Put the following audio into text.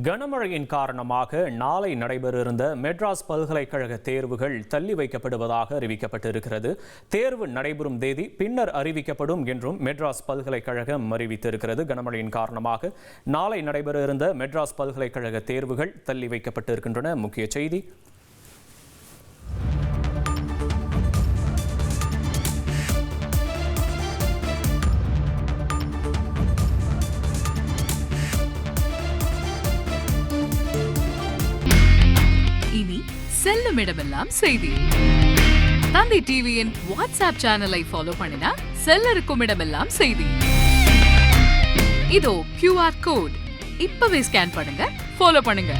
கனமழையின் காரணமாக நாளை நடைபெற இருந்த மெட்ராஸ் பல்கலைக்கழக தேர்வுகள் தள்ளி வைக்கப்படுவதாக அறிவிக்கப்பட்டிருக்கிறது. தேர்வு நடைபெறும் தேதி பின்னர் அறிவிக்கப்படும் என்றும் மெட்ராஸ் பல்கலைக்கழகம் அறிவித்திருக்கிறது. கனமழையின் காரணமாக நாளை நடைபெற இருந்த மெட்ராஸ் பல்கலைக்கழக தேர்வுகள் தள்ளி வைக்கப்பட்டிருக்கின்றன. முக்கிய செய்தி. இனி செல்லும் இடமெல்லாம் செய்தி. தந்தி டிவியின் வாட்ஸ்அப் சேனலை ஃபாலோ பண்ணினா செல்ல இருக்கும் இடமெல்லாம் செய்தி. இதோ QR கோட் இப்பவே ஸ்கேன் பண்ணுங்க, ஃபாலோ பண்ணுங்க.